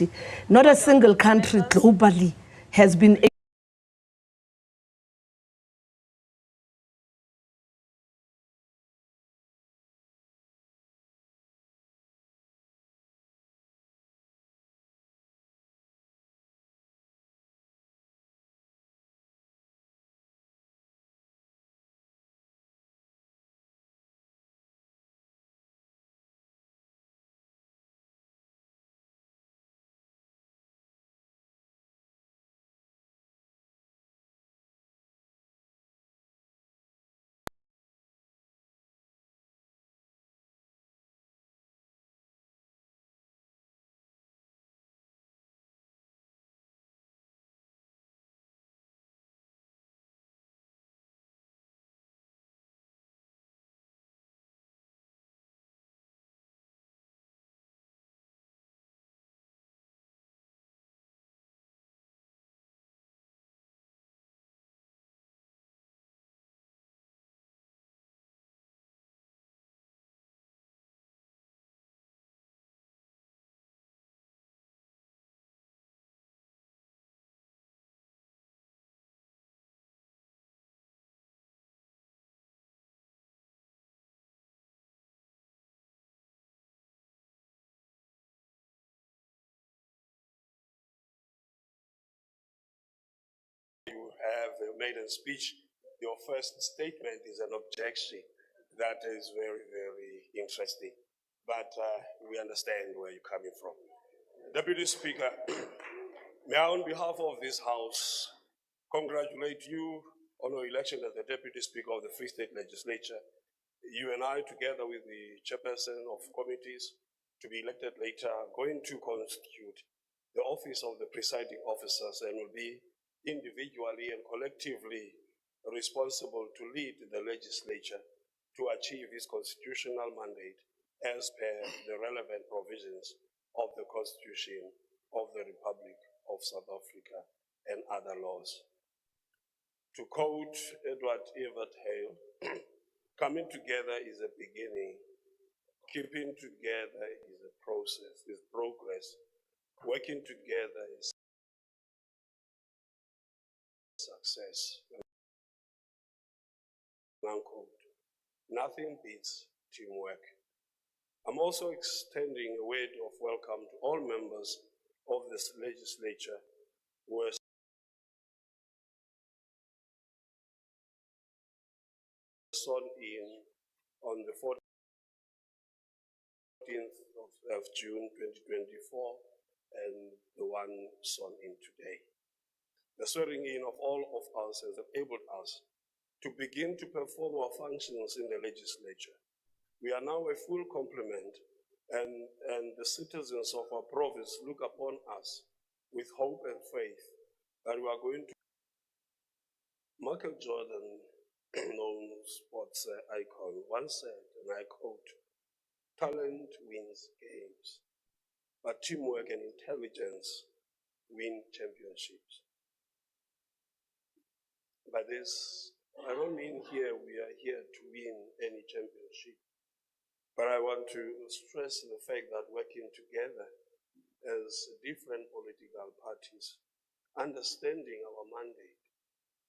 Party. Not a single country globally has been You have made a speech. Your first statement is an objection. That is very, very interesting. But we understand where you're coming from. Deputy Speaker, may I, on behalf of this House, congratulate you on your election as the Deputy Speaker of the Free State Legislature. You and I, together with the chairperson of committees to be elected later, are going to constitute the office of the presiding officers and will be individually and collectively responsible to lead the legislature to achieve its constitutional mandate as per the relevant provisions of the Constitution of the Republic of South Africa and other laws. To quote Edward Everett Hale, coming together is a beginning, keeping together is a process, is progress, working together is success. Unquote. Nothing beats teamwork. I'm also extending a word of welcome to all members of this legislature who are sworn in on the 14th of June 2024 and the one sworn in today. The swearing in of all of us has enabled us to begin to perform our functions in the legislature. We are now a full complement, and the citizens of our province look upon us with hope and faith that we are going to. Michael Jordan, known sports icon, once said, and I quote, "Talent wins games, but teamwork and intelligence win championships." By this, I don't mean here we are here to win any championship, but I want to stress the fact that working together as different political parties, understanding our mandate,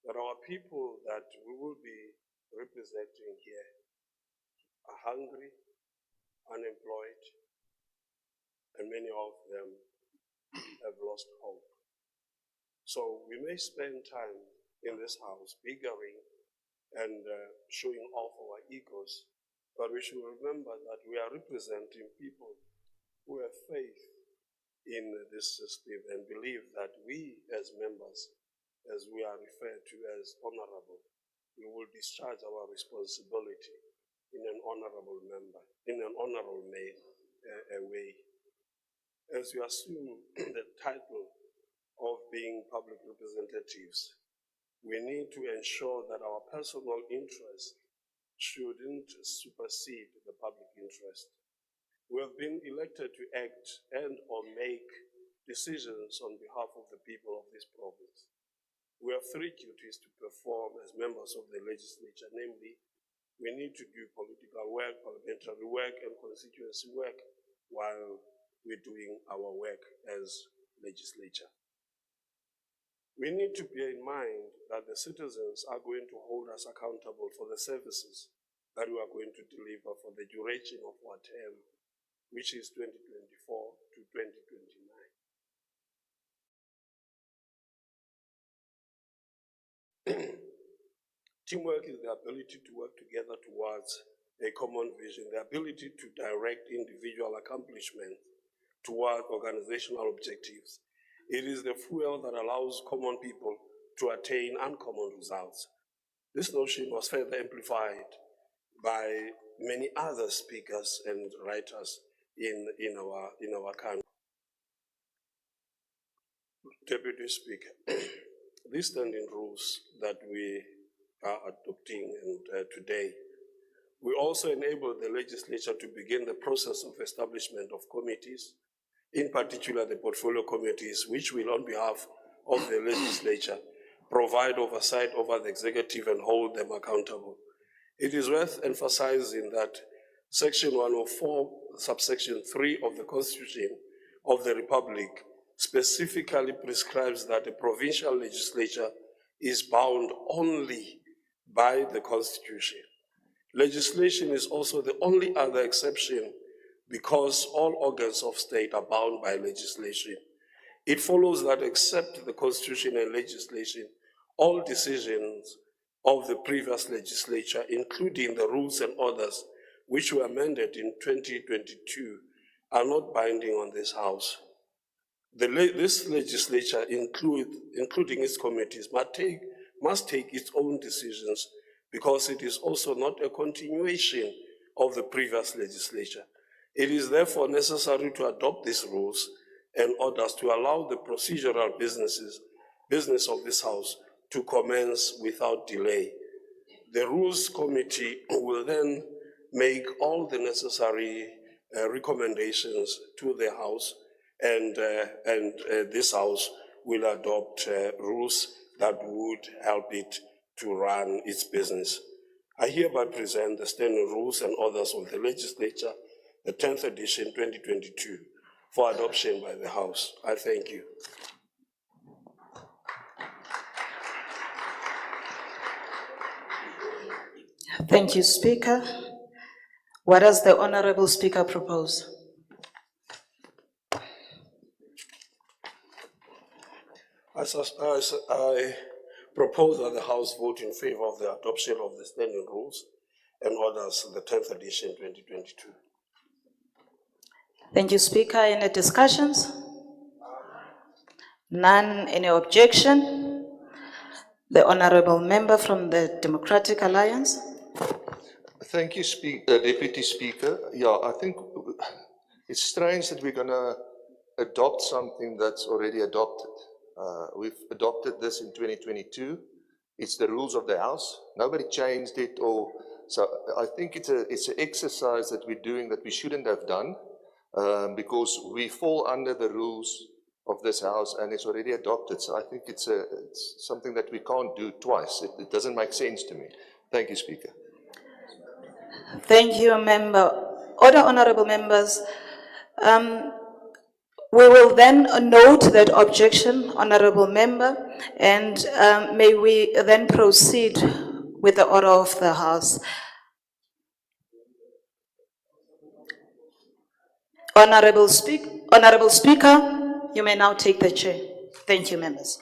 that our people that we will be representing here are hungry, unemployed, and many of them have lost hope. So we may spend time in this house bickering and showing off our egos, but we should remember that we are representing people who have faith in this system and believe that we as members, as we are referred to as honorable, we will discharge our responsibility in an honorable way. As we assume the title of being public representatives, we need to ensure that our personal interest shouldn't supersede the public interest. We have been elected to act and or make decisions on behalf of the people of this province. We have three duties to perform as members of the legislature, namely, we need to do political work, parliamentary work, and constituency work while we're doing our work as legislature. We need to bear in mind that the citizens are going to hold us accountable for the services that we are going to deliver for the duration of our term, which is 2024 to 2029. Teamwork is the ability to work together towards a common vision, the ability to direct individual accomplishment toward organizational objectives. It is the fuel that allows common people to attain uncommon results. This notion was further amplified by many other speakers and writers in our country. Deputy Speaker, these standing rules that we are adopting today will also enable the legislature to begin the process of establishment of committees, in particular the portfolio committees, which will, on behalf of the legislature, provide oversight over the executive and hold them accountable. It is worth emphasizing that Section 104, subsection 3 of the Constitution of the Republic specifically prescribes that the provincial legislature is bound only by the Constitution. Legislation is also the only other exception because all organs of state are bound by legislation. It follows that except the Constitution and legislation, all decisions of the previous legislature, including the rules and orders which were amended in 2022, are not binding on this House. This legislature, including its committees, must take its own decisions because it is also not a continuation of the previous legislature. It is therefore necessary to adopt these rules and orders to allow the procedural business of this House to commence without delay. The Rules Committee will then make all the necessary recommendations to the House, and this House will adopt rules that would help it to run its business. I hereby present the standing rules and orders of the legislature, the 10th edition, 2022, for adoption by the House. I thank you. Thank you, Speaker. What does the Honorable Speaker propose? I propose that the House vote in favor of the adoption of the standing rules and orders, the 10th edition, 2022. Thank you, Speaker. Any discussions? None. Any objection? The Honorable Member from the Democratic Alliance. Thank you, Deputy Speaker. Yeah, I think it's strange that we're going to adopt something that's already adopted. We've adopted this in 2022. It's the rules of the House. Nobody changed it, so I think it's an exercise that we're doing that we shouldn't have done because we fall under the rules of this House and it's already adopted. So I think it's something that we can't do twice. It doesn't make sense to me. Thank you, Speaker. Thank you, Member. Other honorable members, we will then note that objection, Honorable Member, and may we then proceed with the order of the House. Honorable Speaker, you may now take the chair. Thank you, members.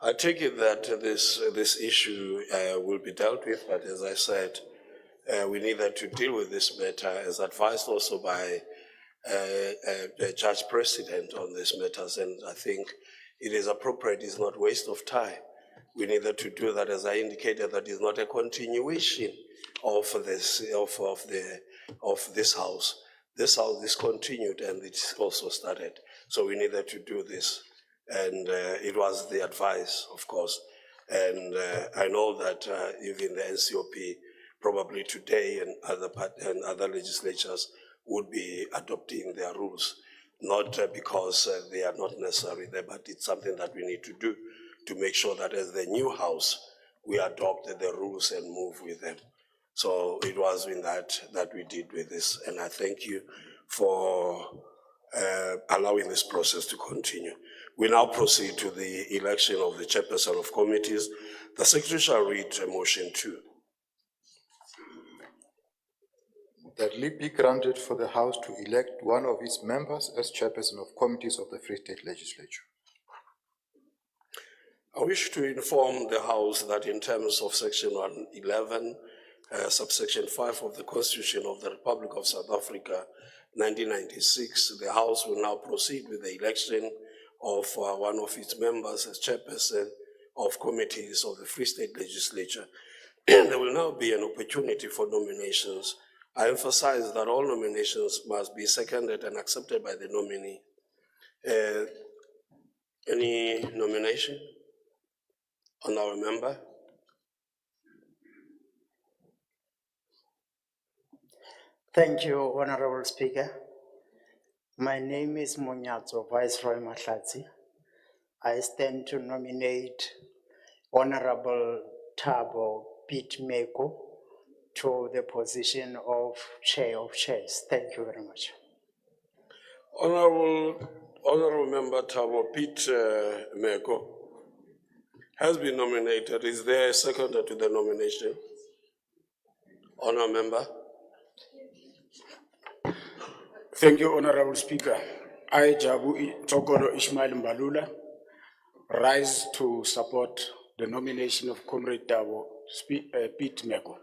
I take it that this issue will be dealt with, but as I said, we need to deal with this matter as advised also by the Judge President on these matters, and I think it is appropriate, it's not waste of time. We need to do that, as I indicated, that is not a continuation of this House, this house discontinued and it also started. So we needed to do this. And it was the advice, of course. And I know that even the NCOP probably today and other legislatures would be adopting their rules, not because they are not necessary there, but it's something that we need to do to make sure that as the new house, we adopt the rules and move with them. So it was in that we did with this, and I thank you for allowing this process to continue. We now proceed to the election of the chairperson of committees. The secretary shall read motion 2. That leave be granted for the House to elect one of its members as chairperson of committees of the Free State Legislature. I wish to inform the House that in terms of Section 111, subsection 5 of the Constitution of the Republic of South Africa, 1996, the House will now proceed with the election of one of its members as chairperson of committees of the Free State Legislature. There will now be an opportunity for nominations. I emphasize that all nominations must be seconded and accepted by the nominee. Any nomination? Honourable member? Thank you, Honorable Speaker. My name is Monyatso Viceroy Mahlatsi. I stand to nominate Honorable Thabo Pitmeko to the position of Chair of Chairs. Thank you very much. Honorable Member Thabo Pitmeko has been nominated. Is there a seconder to the nomination? Honourable Member. Thank you, Honorable Speaker. I, Jabu Togoro Ishmael Mbalula, rise to support the nomination of Comrade Thabo Pitmeko.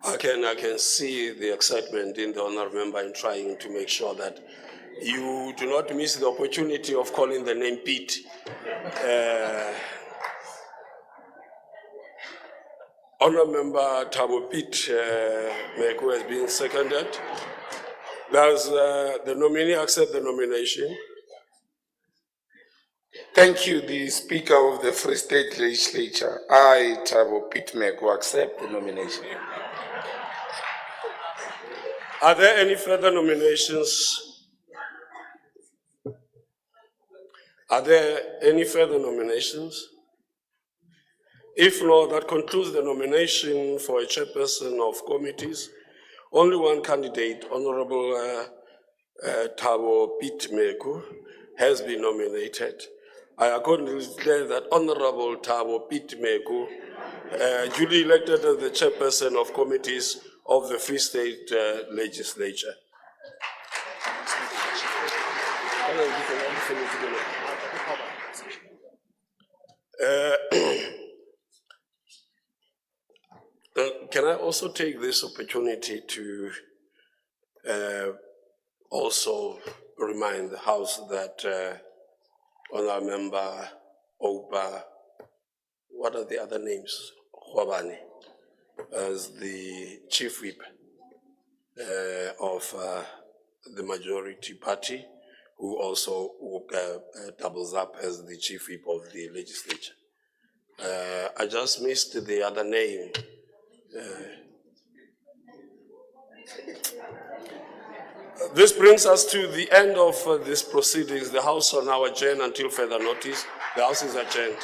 I can see the excitement in the honourable member in trying to make sure that you do not miss the opportunity of calling the name Pete. Honourable member Thabo Pitmeko has been seconded. Does the nominee accept the nomination? Thank you, the Speaker of the Free State Legislature. I, Thabo Pitmeko, accept the nomination. Are there any further nominations? Are there any further nominations? If not, that concludes the nomination for a chairperson of committees. Only one candidate, Honorable Thabo Pitmeko, has been nominated. I accordingly declare that Honorable Thabo Pitmeko, duly elected as the chairperson of committees of the Free State Legislature. Can I also take this opportunity to also remind the House that Honourable Member Oba, what are the other names? Khwabane, as the Chief Whip of the majority party, who also doubles up as the Chief Whip of the Legislature. I just missed the other name. This brings us to the end of these proceedings. The House are now adjourned until further notice. The House is adjourned.